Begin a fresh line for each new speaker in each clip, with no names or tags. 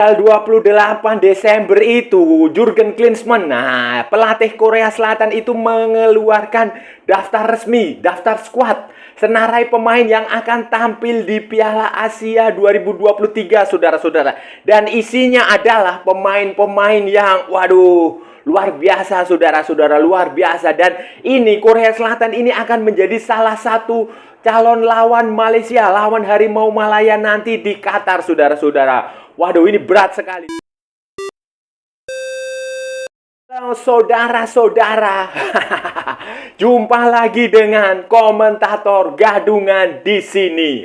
Tanggal 28 Desember itu Jurgen Klinsmann, pelatih Korea Selatan itu mengeluarkan daftar resmi, daftar squad, senarai pemain yang akan tampil di Piala Asia 2023, saudara-saudara. Dan isinya adalah pemain-pemain yang, waduh, luar biasa, saudara-saudara, luar biasa. Dan ini Korea Selatan ini akan menjadi salah satu calon lawan Malaysia, lawan Harimau Malaya nanti di Qatar, saudara-saudara. Waduh, ini berat sekali. Halo saudara-saudara. Jumpa lagi dengan komentator gadungan di sini.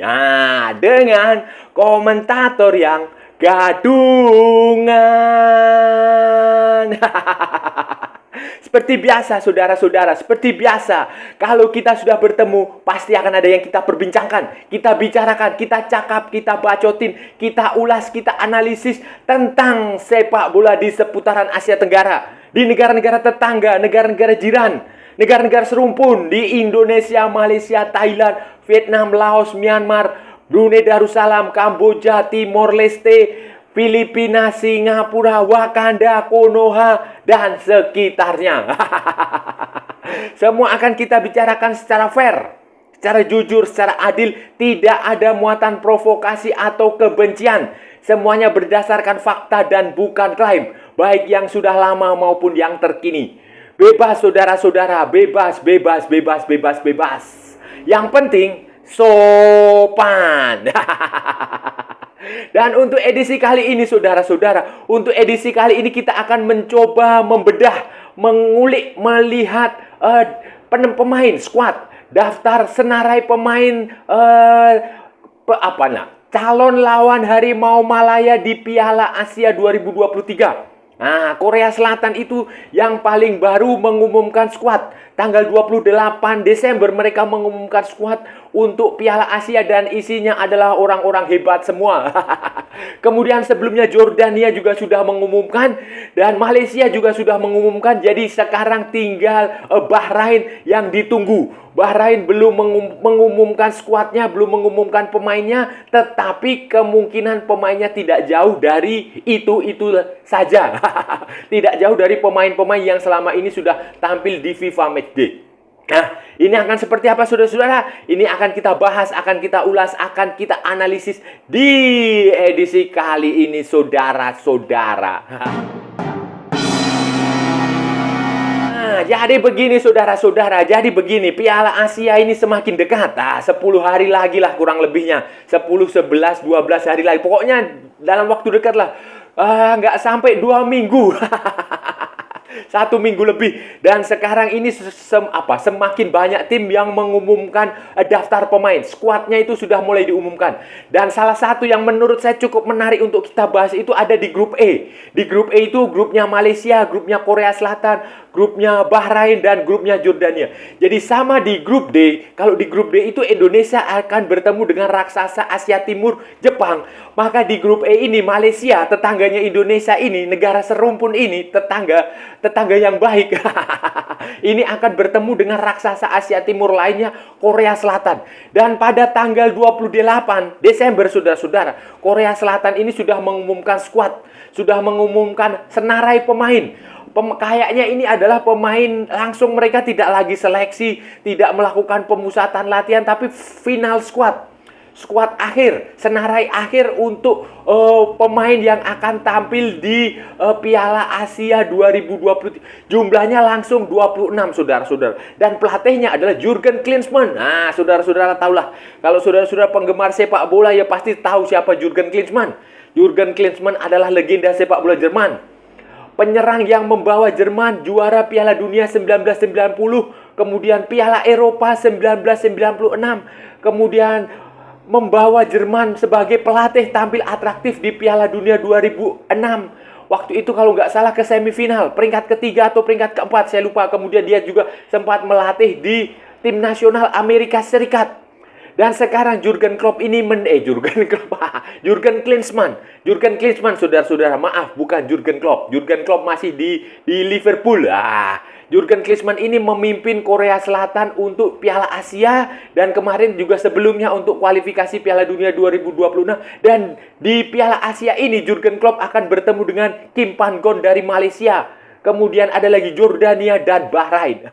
Dengan komentator yang gadungan. Seperti biasa, saudara-saudara, seperti biasa. Kalau kita sudah bertemu, pasti akan ada yang kita perbincangkan, kita bicarakan, kita cakap, kita bacotin, kita ulas, kita analisis tentang sepak bola di seputaran Asia Tenggara, di negara-negara tetangga, negara-negara jiran, negara-negara serumpun, di Indonesia, Malaysia, Thailand, Vietnam, Laos, Myanmar, Brunei Darussalam, Kamboja, Timor Leste, Filipina, Singapura, Wakanda, Konoha, dan sekitarnya. Semua akan kita bicarakan secara fair, secara jujur, secara adil. Tidak ada muatan provokasi atau kebencian. Semuanya berdasarkan fakta dan bukan klaim, baik yang sudah lama maupun yang terkini. Bebas, saudara-saudara, bebas, bebas, bebas, bebas, bebas. Yang penting, sopan. Dan untuk edisi kali ini, saudara-saudara, untuk edisi kali ini kita akan mencoba membedah, mengulik, melihat pemain, squad, daftar senarai pemain calon lawan Harimau Malaya di Piala Asia 2023. Korea Selatan itu yang paling baru mengumumkan skuad. Tanggal 28 Desember mereka mengumumkan skuad untuk Piala Asia dan isinya adalah orang-orang hebat semua. Kemudian sebelumnya Jordania juga sudah mengumumkan dan Malaysia juga sudah mengumumkan. Jadi sekarang tinggal Bahrain yang ditunggu. Bahrain belum mengumumkan skuadnya, belum mengumumkan pemainnya, tetapi kemungkinan pemainnya tidak jauh dari itu saja. Tidak jauh dari pemain-pemain yang selama ini sudah tampil di FIFA Matchday. Ini akan seperti apa, saudara-saudara? Ini akan kita bahas, akan kita ulas, akan kita analisis di edisi kali ini, saudara-saudara. Jadi begini, saudara-saudara. Jadi begini, Piala Asia ini semakin dekat. 10 hari lagi lah kurang lebihnya. 10, 11, 12 hari lagi. Pokoknya dalam waktu dekat lah. Nggak sampai 2 minggu. 1 minggu lebih. Dan sekarang ini semakin banyak tim yang mengumumkan daftar pemain. Skuadnya itu sudah mulai diumumkan. Dan salah satu yang menurut saya cukup menarik untuk kita bahas itu ada di grup E. Di grup E itu grupnya Malaysia, grupnya Korea Selatan, grupnya Bahrain, dan grupnya Jordania. Jadi sama di grup D. Kalau di grup D itu Indonesia akan bertemu dengan raksasa Asia Timur, Jepang. Maka di grup E ini Malaysia, tetangganya Indonesia ini, negara serumpun ini, tetangga yang baik. Ini akan bertemu dengan raksasa Asia Timur lainnya, Korea Selatan. Dan pada tanggal 28 Desember, saudara-saudara, Korea Selatan ini sudah mengumumkan skuad, sudah mengumumkan senarai pemain. Kayaknya ini adalah pemain langsung, mereka tidak lagi seleksi, tidak melakukan pemusatan latihan, tapi final squad. Skuad akhir, senarai akhir untuk pemain yang akan tampil di Piala Asia 2023. Jumlahnya langsung 26, saudara-saudara. Dan pelatihnya adalah Jurgen Klinsmann. Saudara-saudara tahulah. Kalau saudara-saudara penggemar sepak bola ya pasti tahu siapa Jurgen Klinsmann. Jurgen Klinsmann adalah legenda sepak bola Jerman. Penyerang yang membawa Jerman juara Piala Dunia 1990, kemudian Piala Eropa 1996, kemudian membawa Jerman sebagai pelatih tampil atraktif di Piala Dunia 2006. Waktu itu kalau nggak salah ke semifinal, peringkat ketiga atau peringkat keempat, saya lupa. Kemudian dia juga sempat melatih di tim nasional Amerika Serikat. Dan sekarang Jurgen Klopp ini Jurgen Klopp, Jurgen Klinsmann. Jurgen Klinsmann, saudara-saudara, maaf, bukan Jurgen Klopp. Jurgen Klopp masih di Liverpool. Jurgen Klinsmann ini memimpin Korea Selatan untuk Piala Asia dan kemarin juga sebelumnya untuk kualifikasi Piala Dunia 2026. Dan di Piala Asia ini Jurgen Klopp akan bertemu dengan Kim Pan-gon dari Malaysia. Kemudian ada lagi Jordania dan Bahrain.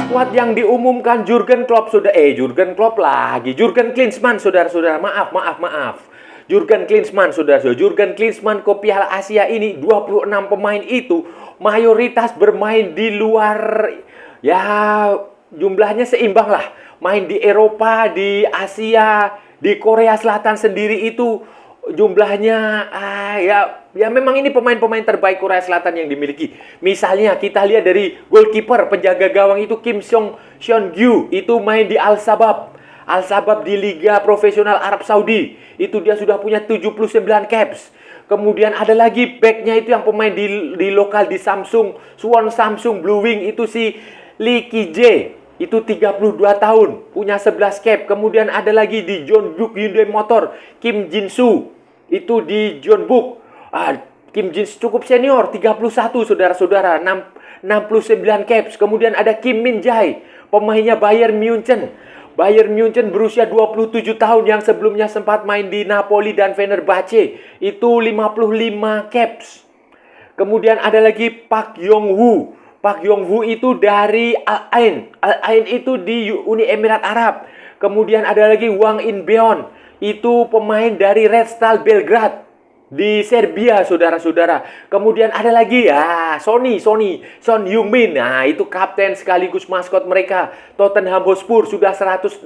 Skuad yang diumumkan Jurgen Klopp Jurgen Klopp lagi. Jurgen Klinsmann, saudara-saudara. Maaf. Jurgen Klinsmann, saudara-saudara. Jurgen Klinsmann ke Piala Asia ini 26 pemain itu mayoritas bermain di luar, ya jumlahnya seimbang lah. Main di Eropa, di Asia, di Korea Selatan sendiri itu jumlahnya ya memang ini pemain-pemain terbaik Korea Selatan yang dimiliki. Misalnya kita lihat dari goalkeeper, penjaga gawang itu Kim Seon-gyu itu main di Al-Sabab di Liga Profesional Arab Saudi. Itu dia sudah punya 79 caps. Kemudian ada lagi backnya itu yang pemain di lokal di Suwon Samsung Blue Wing itu si Lee Ki-jae. Itu 32 tahun, punya 11 cap. Kemudian ada lagi di Jeonbuk Hyundai Motor, Kim Jin-soo. Itu di Jeonbuk. Kim Jin-soo cukup senior, 31 saudara-saudara, 69 caps. Kemudian ada Kim Min-jae, pemainnya Bayern Munchen. Bayern Munchen berusia 27 tahun yang sebelumnya sempat main di Napoli dan Fenerbahce. Itu 55 caps. Kemudian ada lagi Park Yong-woo. Park Yong-woo itu dari Al-Ain. Al-Ain itu di Uni Emirat Arab. Kemudian ada lagi Wang In-beon. Itu pemain dari Red Stal Belgrade di Serbia, saudara-saudara. Kemudian ada lagi Son Heung-min. Nah, itu kapten sekaligus maskot mereka. Tottenham Hotspur sudah 116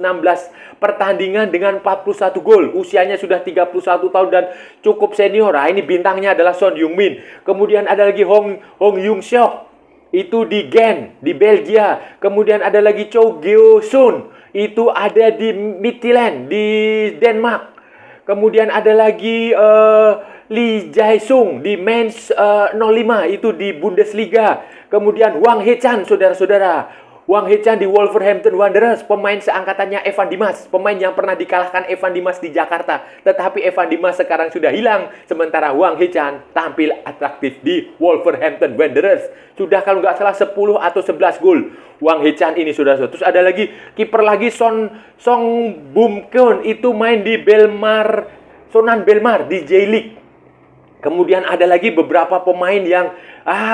pertandingan dengan 41 gol. Usianya sudah 31 tahun dan cukup senior. Ini bintangnya adalah Son Heung-min. Kemudian ada lagi Hong Hyung-seok. Itu di Gent, di Belgia. Kemudian ada lagi Cho Gyo-sun. Itu ada di Midtjylland, di Denmark. Kemudian ada lagi Lee Jae-sung di Mainz 05. Itu di Bundesliga. Kemudian Wang Hee-chan, saudara-saudara. Wang Hee-chan di Wolverhampton Wanderers, pemain seangkatannya Evan Dimas, pemain yang pernah dikalahkan Evan Dimas di Jakarta. Tetapi Evan Dimas sekarang sudah hilang, sementara Wang Hee-chan tampil atraktif di Wolverhampton Wanderers. Sudah kalau nggak salah 10 atau 11 gol Wang Hee-chan ini, saudara-saudara. Terus ada lagi kiper lagi Song Bum-keun, itu main di Sonan Belmar di J-League. Kemudian ada lagi beberapa pemain yang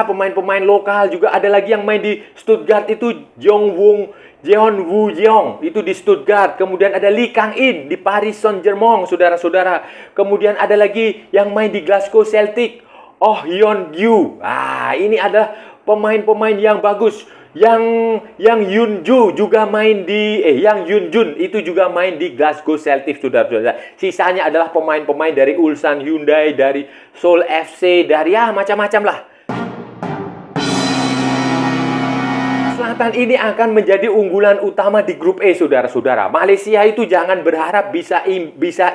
pemain-pemain lokal juga. Ada lagi yang main di Stuttgart itu Jeon Woo Jeong itu di Stuttgart. Kemudian ada Lee Kang-in di Paris Saint-Germain, saudara-saudara. Kemudian ada lagi yang main di Glasgow Celtic, Oh Hyun-gyu. Ini adalah pemain-pemain yang bagus. Yang Yunju juga main di Yang Yunjun itu juga main di Glasgow Celtic, saudara-saudara. Sisanya adalah pemain-pemain dari Ulsan Hyundai, dari Seoul FC, dari macam-macam lah. Selatan ini akan menjadi unggulan utama di grup E, saudara-saudara. Malaysia itu jangan berharap bisa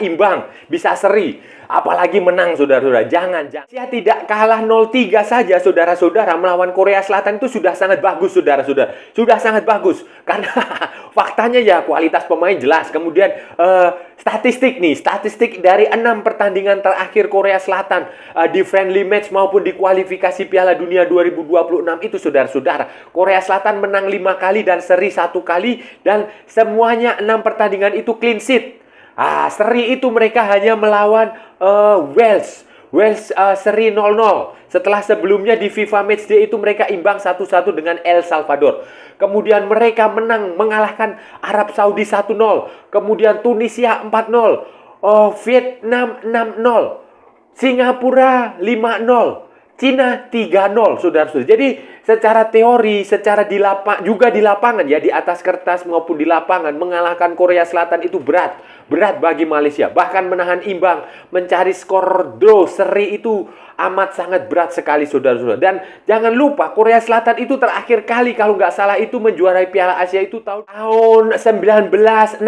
imbang, bisa seri, apalagi menang, saudara-saudara. Jangan. Malaysia tidak kalah 0-3 saja, saudara-saudara, melawan Korea Selatan itu sudah sangat bagus, saudara-saudara. Sudah sangat bagus. Karena faktanya ya kualitas pemain jelas. Kemudian statistik dari 6 pertandingan terakhir Korea Selatan di friendly match maupun di kualifikasi Piala Dunia 2026 itu, saudara-saudara, Korea Selatan menang 5 kali dan seri 1 kali, dan semuanya 6 pertandingan itu clean sheet. Seri itu mereka hanya melawan Wales seri 0-0. Setelah sebelumnya di FIFA Matchday itu mereka imbang 1-1 dengan El Salvador. Kemudian mereka mengalahkan Arab Saudi 1-0. Kemudian Tunisia 4-0. Vietnam 6-0. Singapura 5-0. Cina 3-0, saudara-saudara. Jadi secara teori, secara juga di lapangan ya, di atas kertas maupun di lapangan, mengalahkan Korea Selatan itu berat bagi Malaysia. Bahkan menahan imbang, mencari skor draw seri itu amat sangat berat sekali saudara-saudara. Dan jangan lupa Korea Selatan itu terakhir kali kalau nggak salah itu menjuarai Piala Asia itu tahun 1960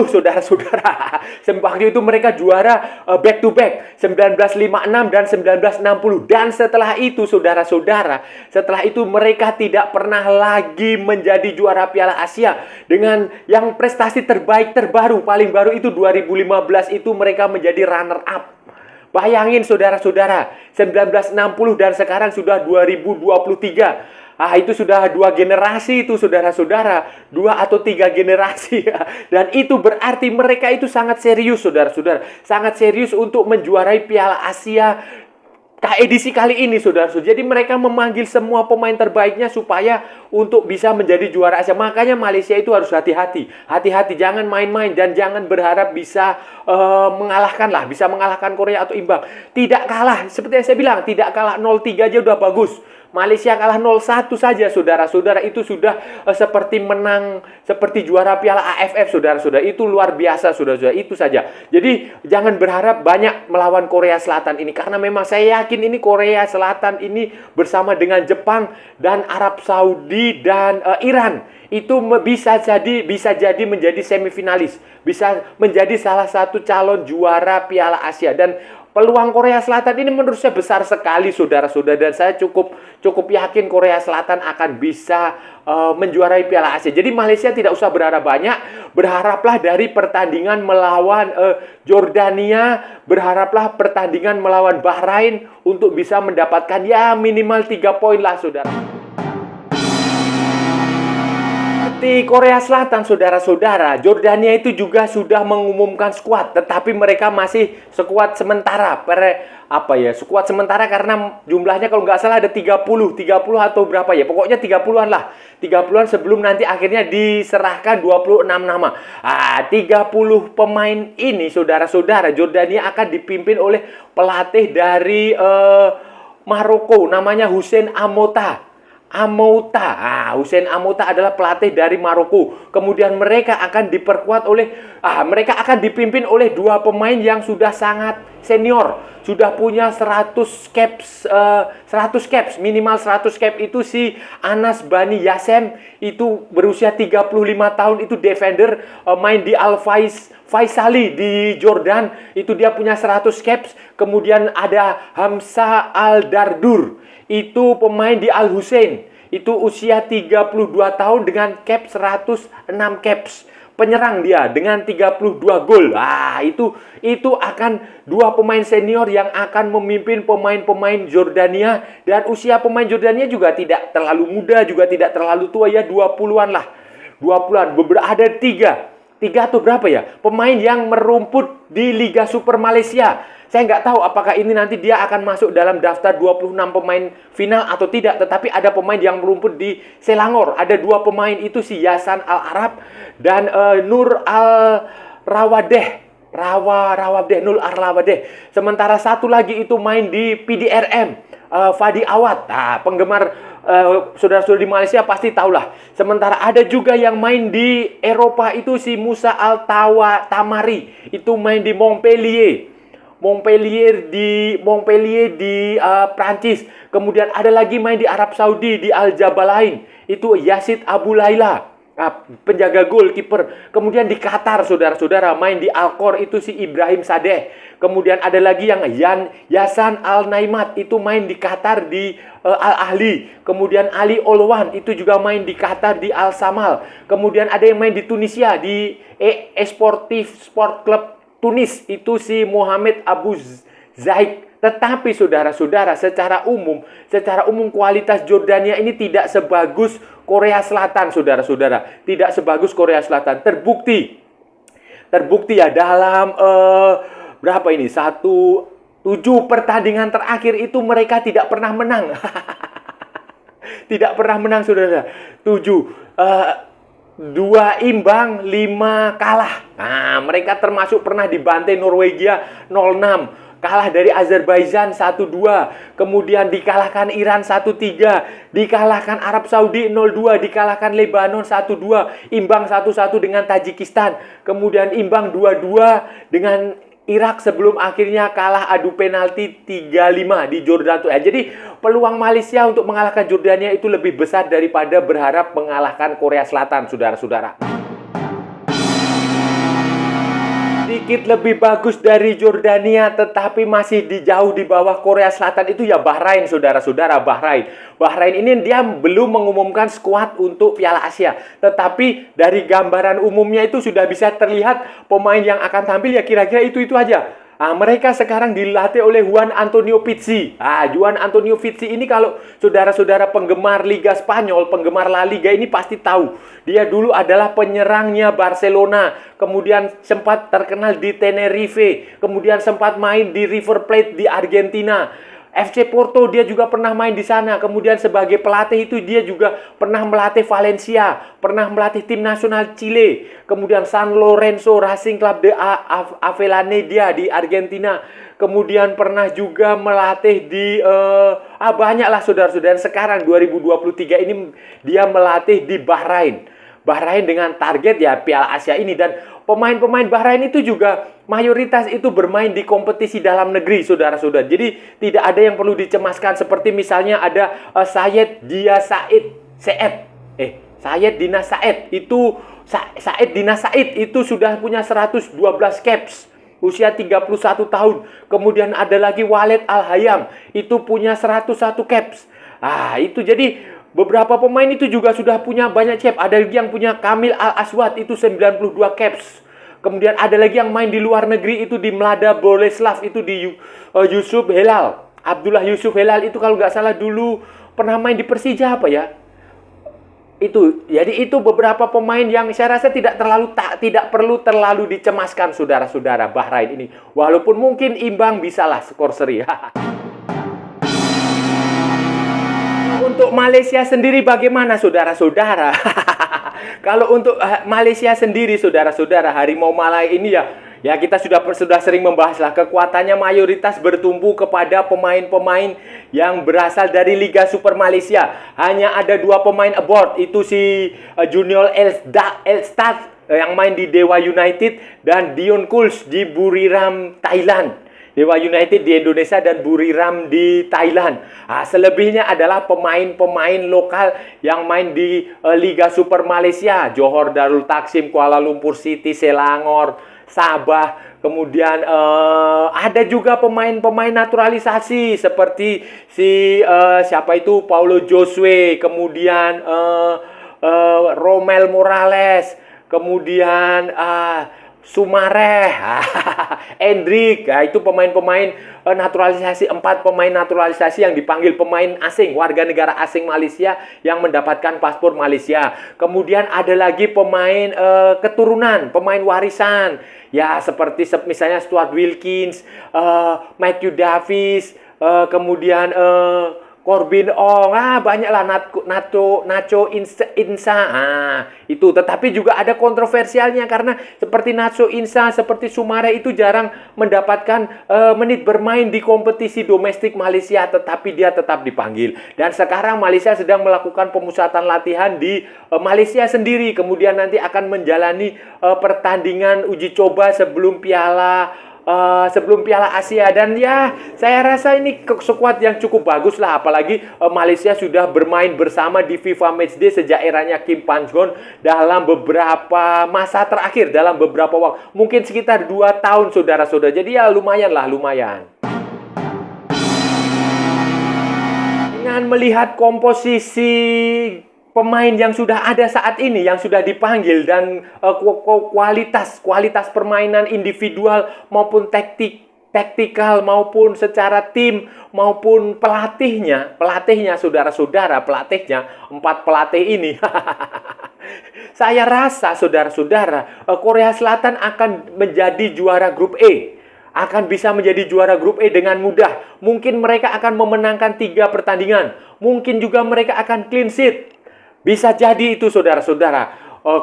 saudara-saudara. Waktu itu mereka juara back to back 1956 dan 1960. Dan setelah itu saudara-saudara, setelah itu mereka tidak pernah lagi menjadi juara Piala Asia. Dengan yang prestasi terbaik terbaru paling baru itu 2015 itu mereka menjadi runner up. Bayangin saudara-saudara, 1960 dan sekarang sudah 2023. Itu sudah 2 generasi itu saudara-saudara. 2 atau 3 generasi. Dan itu berarti mereka itu sangat serius saudara-saudara. Sangat serius untuk menjuarai Piala Asia edisi kali ini saudara-saudara. Jadi mereka memanggil semua pemain terbaiknya supaya untuk bisa menjadi juara Asia. Makanya Malaysia itu harus hati-hati. Hati-hati, jangan main-main dan jangan berharap bisa bisa mengalahkan Korea atau imbang. Tidak kalah, seperti yang saya bilang, tidak kalah 0-3 aja udah bagus. Malaysia kalah 0-1 saja saudara-saudara, itu sudah seperti menang, seperti juara Piala AFF saudara-saudara. Itu luar biasa saudara-saudara, itu saja. Jadi jangan berharap banyak melawan Korea Selatan ini, karena memang saya yakin ini Korea Selatan ini bersama dengan Jepang dan Arab Saudi dan Iran itu bisa jadi menjadi semifinalis, bisa menjadi salah satu calon juara Piala Asia. Dan peluang Korea Selatan ini menurut saya besar sekali saudara-saudara, dan saya cukup yakin Korea Selatan akan bisa menjuarai Piala Asia. Jadi Malaysia tidak usah berharap banyak, berharaplah dari pertandingan melawan Jordania, berharaplah pertandingan melawan Bahrain untuk bisa mendapatkan ya minimal 3 poin lah saudara. Seperti Korea Selatan saudara-saudara, Jordania itu juga sudah mengumumkan skuad, tetapi mereka masih skuad sementara. Skuad sementara karena jumlahnya kalau nggak salah ada 30 atau berapa ya, pokoknya 30-an lah. 30-an sebelum nanti akhirnya diserahkan 26 nama. 30 pemain ini saudara-saudara, Jordania akan dipimpin oleh pelatih dari Maroko, namanya Hussein Amouta. Hussein Amouta adalah pelatih dari Maroko. Kemudian mereka akan dipimpin oleh 2 pemain yang sudah sangat senior, sudah punya 100 caps, minimal 100 caps. Itu si Anas Bani Yasem, itu berusia 35 tahun, itu defender, main di Al Faisali di Jordan, itu dia punya 100 caps. Kemudian ada Hamzah Al Dardur, itu pemain di Al Hussein, itu usia 32 tahun dengan cap 106 caps. Penyerang dia dengan 32 gol. Itu akan 2 pemain senior yang akan memimpin pemain-pemain Jordania. Dan usia pemain Jordania juga tidak terlalu muda, juga tidak terlalu tua ya, 20-an lah. 20-an. Ada 3 atau berapa ya pemain yang merumput di Liga Super Malaysia. Saya nggak tahu apakah ini nanti dia akan masuk dalam daftar 26 pemain final atau tidak. Tetapi ada pemain yang merumput di Selangor. Ada 2 pemain, itu si Yasan Al-Arab dan Nur Al-Rawadeh. Nur Al-Rawadeh. Sementara satu lagi itu main di PDRM, Fadi Awad. Penggemar saudara-saudara di Malaysia pasti tahulah. Sementara ada juga yang main di Eropa, itu si Musa Al-Tamari. Itu main di Montpellier di Prancis. Kemudian ada lagi main di Arab Saudi di Al Jabalain, itu Yazid Abu Laila, penjaga gol, kiper. Kemudian di Qatar saudara-saudara main di Al-Khor, itu si Ibrahim Sadeh. Kemudian ada lagi yang Yasan Al-Naimat, itu main di Qatar di Al-Ahli. Kemudian Ali Olwan, itu juga main di Qatar di Al-Samal. Kemudian ada yang main di Tunisia di Esportif Sport Club Tunis, itu si Mohamed Abu Zaid. Tetapi saudara-saudara, secara umum kualitas Jordania ini tidak sebagus Korea Selatan saudara-saudara. Tidak sebagus Korea Selatan. Terbukti ya dalam berapa ini? 7 pertandingan terakhir itu mereka tidak pernah menang. Tidak pernah menang saudara. 2 imbang, 5 kalah. Mereka termasuk pernah dibantai Norwegia 0-6. Kalah dari Azerbaijan 1-2. Kemudian dikalahkan Iran 1-3. Dikalahkan Arab Saudi 0-2. Dikalahkan Lebanon 1-2. Imbang 1-1 dengan Tajikistan. Kemudian imbang 2-2 dengan Irak sebelum akhirnya kalah adu penalti 3-5 di Jordan tuh. Jadi peluang Malaysia untuk mengalahkan Jordania itu lebih besar daripada berharap mengalahkan Korea Selatan, saudara-saudara. Sedikit lebih bagus dari Jordania, tetapi masih jauh di bawah Korea Selatan itu ya Bahrain, saudara-saudara. Bahrain ini dia belum mengumumkan skuad untuk Piala Asia, tetapi dari gambaran umumnya itu sudah bisa terlihat pemain yang akan tampil ya kira-kira itu aja. Mereka sekarang dilatih oleh Juan Antonio Pizzi. Juan Antonio Pizzi ini kalau saudara-saudara penggemar Liga Spanyol, penggemar La Liga ini pasti tahu. Dia dulu adalah penyerangnya Barcelona, kemudian sempat terkenal di Tenerife, kemudian sempat main di River Plate di Argentina. FC Porto dia juga pernah main di sana. Kemudian sebagai pelatih itu dia juga pernah melatih Valencia, pernah melatih tim nasional Chile, kemudian San Lorenzo Racing Club de Avellaneda di Argentina. Kemudian pernah juga melatih di banyaklah saudara-saudara. Sekarang 2023 ini dia melatih di Bahrain dengan target ya Piala Asia ini. Dan pemain-pemain Bahrain itu juga mayoritas itu bermain di kompetisi dalam negeri, saudara-saudara. Jadi tidak ada yang perlu dicemaskan seperti misalnya ada Syed Dina Said itu sudah punya 112 caps, usia 31 tahun. Kemudian ada lagi Walid Al-Hayam itu punya 101 caps. Itu jadi beberapa pemain itu juga sudah punya banyak cap. Ada lagi yang punya Kamil Al-Aswad itu 92 caps. Kemudian ada lagi yang main di luar negeri itu di Mlada Boleslav itu di Yusuf Helal. Abdullah Yusuf Helal itu kalau nggak salah dulu pernah main di Persija apa ya? Jadi itu beberapa pemain yang saya rasa tidak perlu terlalu dicemaskan saudara-saudara Bahrain ini. Walaupun mungkin imbang bisalah skor seri. Untuk Malaysia sendiri bagaimana saudara-saudara? Kalau untuk Malaysia sendiri saudara-saudara, Harimau Malaya ini ya kita sudah sering membahas lah, kekuatannya mayoritas bertumbuh kepada pemain-pemain yang berasal dari Liga Super Malaysia. Hanya ada 2 pemain abroad, itu si Junior Elstad yang main di Dewa United dan Dion Kuls di Buriram Thailand. Dewa United di Indonesia dan Buriram di Thailand. Selebihnya adalah pemain-pemain lokal yang main di Liga Super Malaysia. Johor Darul Taksim, Kuala Lumpur City, Selangor, Sabah. Kemudian ada juga pemain-pemain naturalisasi seperti siapa itu Paulo Josue, kemudian Romel Morales, kemudian Sumareh, Endrik, itu pemain-pemain naturalisasi, 4 pemain naturalisasi yang dipanggil pemain asing, warga negara asing Malaysia yang mendapatkan paspor Malaysia. Kemudian ada lagi pemain keturunan, pemain warisan, ya seperti misalnya Stuart Wilkins, Matthew Davis, kemudian Corbin Ong, banyaklah Nacho Insa, itu. Tetapi juga ada kontroversialnya karena seperti Nacho Insa, seperti Sumare itu jarang mendapatkan menit bermain di kompetisi domestik Malaysia, tetapi dia tetap dipanggil. Dan sekarang Malaysia sedang melakukan pemusatan latihan di Malaysia sendiri, kemudian nanti akan menjalani pertandingan uji coba sebelum Piala Asia. Dan ya saya rasa ini skuad yang cukup bagus lah, apalagi Malaysia sudah bermain bersama di FIFA Matchday sejak eranya Kim Pangon dalam beberapa masa terakhir, dalam beberapa waktu, mungkin sekitar 2 tahun saudara-saudara. Jadi ya lumayan. Dengan melihat komposisi pemain yang sudah ada saat ini, yang sudah dipanggil, dan kualitas permainan individual maupun taktikal maupun secara tim maupun pelatihnya saudara-saudara, 4 pelatih ini. Saya rasa saudara-saudara, Korea Selatan akan menjadi juara grup E. Akan bisa menjadi juara grup E dengan mudah. Mungkin mereka akan memenangkan 3 pertandingan. Mungkin juga mereka akan clean sheet. Bisa jadi itu saudara-saudara,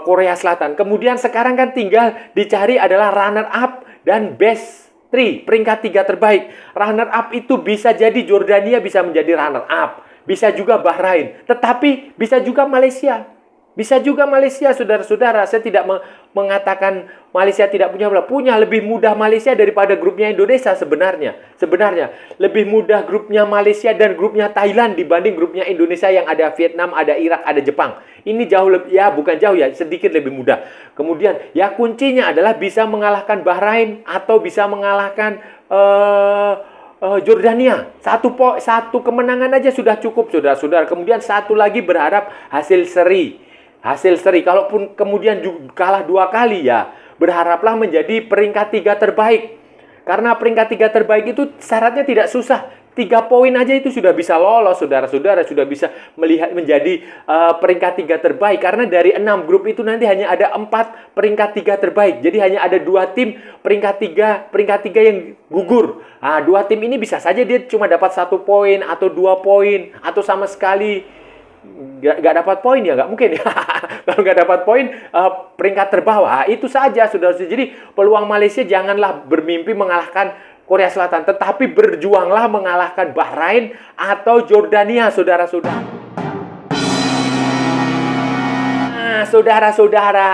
Korea Selatan. Kemudian sekarang kan tinggal dicari adalah runner up dan best 3, peringkat 3 terbaik. Runner up itu bisa jadi Jordania bisa menjadi runner up, bisa juga Bahrain, tetapi bisa juga Malaysia. Bisa juga Malaysia, saudara-saudara. Saya tidak mengatakan Malaysia tidak punya bola. Punya, lebih mudah Malaysia daripada grupnya Indonesia sebenarnya. Sebenarnya, lebih mudah grupnya Malaysia dan grupnya Thailand dibanding grupnya Indonesia yang ada Vietnam, ada Irak, ada Jepang. Ini jauh lebih, ya bukan jauh ya, sedikit lebih mudah. Kemudian, ya kuncinya adalah bisa mengalahkan Bahrain atau bisa mengalahkan Jordania. Satu kemenangan aja sudah cukup, saudara-saudara. Kemudian satu lagi berharap hasil seri. Hasil seri, kalaupun kemudian kalah 2 kali ya, berharaplah menjadi peringkat 3 terbaik. Karena peringkat 3 terbaik itu syaratnya tidak susah. 3 poin aja itu sudah bisa lolos, saudara-saudara. Sudah bisa melihat menjadi peringkat 3 terbaik. Karena dari 6 grup itu nanti hanya ada 4 peringkat 3 terbaik. Jadi hanya ada 2 tim peringkat 3 yang gugur. Nah, 2 tim ini bisa saja dia cuma dapat 1 poin atau 2 poin. Atau sama sekali nggak dapat poin ya, nggak mungkin ya. Kalau nggak dapat poin, peringkat terbawah, itu saja, saudara. Jadi peluang Malaysia janganlah bermimpi mengalahkan Korea Selatan, tetapi berjuanglah mengalahkan Bahrain atau Jordania, saudara-saudara. Nah, saudara-saudara,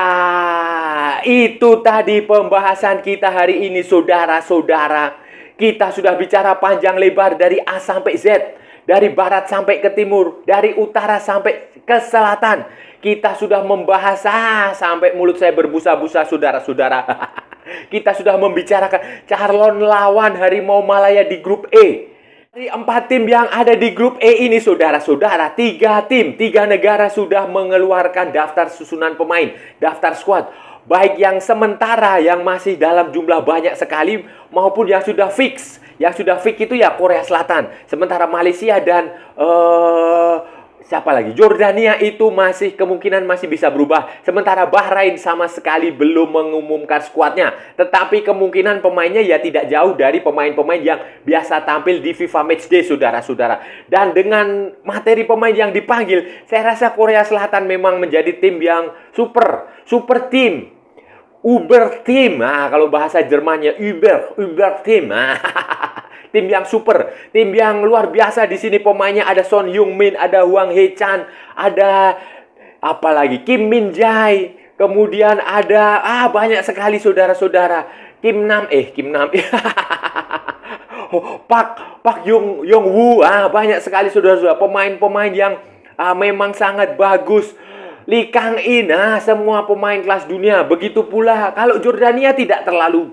itu tadi pembahasan kita hari ini, saudara-saudara. Kita sudah bicara panjang lebar dari A sampai Z. Dari barat sampai ke timur, dari utara sampai ke selatan. Kita sudah membahas sampai mulut saya berbusa-busa, saudara-saudara. Kita sudah membicarakan calon lawan Harimau Malaya di grup E. Dari 4 tim yang ada di grup E ini, saudara-saudara, 3 tim, 3 negara sudah mengeluarkan daftar susunan pemain, daftar squad. Baik yang sementara yang masih dalam jumlah banyak sekali maupun yang sudah fix. Yang sudah fix itu ya Korea Selatan. Sementara Malaysia dan siapa lagi? Jordania itu kemungkinan masih bisa berubah. Sementara Bahrain sama sekali belum mengumumkan skuadnya. Tetapi kemungkinan pemainnya ya tidak jauh dari pemain-pemain yang biasa tampil di FIFA Matchday, saudara-saudara. Dan dengan materi pemain yang dipanggil, saya rasa Korea Selatan memang menjadi tim yang super tim. Uber Team. Nah, kalau bahasa Jermannya Uber Team. Nah, tim yang super, tim yang luar biasa. Di sini pemainnya ada Son Heung-min, ada Hwang Hee-chan, ada apa lagi? Kim Min Jae. Kemudian ada banyak sekali, saudara-saudara. Kim Nam. Pak Yong Woo. Banyak sekali, saudara-saudara, pemain-pemain yang memang sangat bagus. Lee Kang-in, semua pemain kelas dunia. Begitu pula kalau Jordania tidak terlalu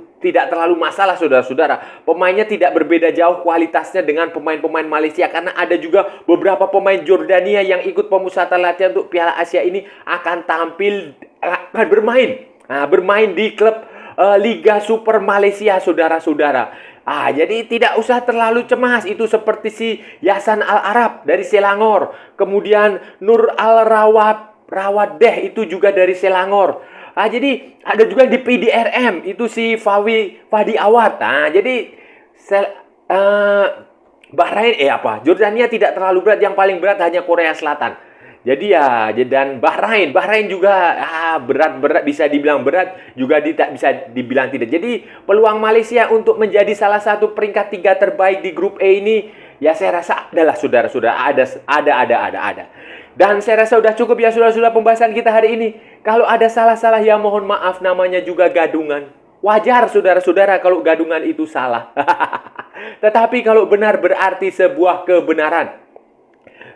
masalah, saudara-saudara. Pemainnya tidak berbeda jauh kualitasnya dengan pemain-pemain Malaysia. Karena ada juga beberapa pemain Jordania yang ikut pemusatan latihan untuk Piala Asia ini akan bermain di klub Liga Super Malaysia, saudara-saudara. Jadi tidak usah terlalu cemas. Itu seperti si Yasan Al-Arab dari Selangor. Kemudian Nur Al-Rawadeh itu juga dari Selangor. Jadi ada juga di PDRM itu si Fadi Awad. Jadi Bahrain Jordania tidak terlalu berat, yang paling berat hanya Korea Selatan. Jadi ya, dan Bahrain juga berat bisa dibilang berat, juga tidak bisa dibilang tidak. Jadi peluang Malaysia untuk menjadi salah satu peringkat 3 terbaik di grup E ini, ya saya rasa adalah, saudara-saudara, ada. Dan saya rasa sudah cukup ya, saudara-saudara, pembahasan kita hari ini. Kalau ada salah-salah ya mohon maaf, namanya juga gadungan. Wajar, saudara-saudara, kalau gadungan itu salah. Tetapi kalau benar berarti sebuah kebenaran.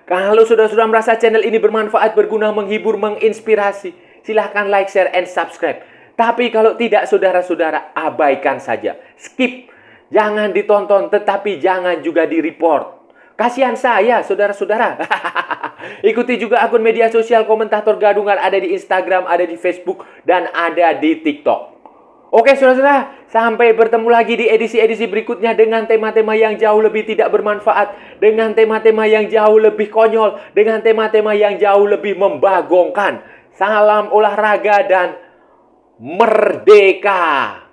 Kalau saudara-saudara merasa channel ini bermanfaat, berguna, menghibur, menginspirasi, silahkan like, share, and subscribe. Tapi kalau tidak, saudara-saudara, abaikan saja. Skip. Jangan ditonton, tetapi jangan juga di-report. Kasihan saya, saudara-saudara. Ikuti juga akun media sosial Komentator Gadungan, ada di Instagram, ada di Facebook, dan ada di TikTok. Oke, saudara-saudara, sampai bertemu lagi di edisi-edisi berikutnya dengan tema-tema yang jauh lebih tidak bermanfaat, dengan tema-tema yang jauh lebih konyol, dengan tema-tema yang jauh lebih membagongkan. Salam olahraga dan merdeka!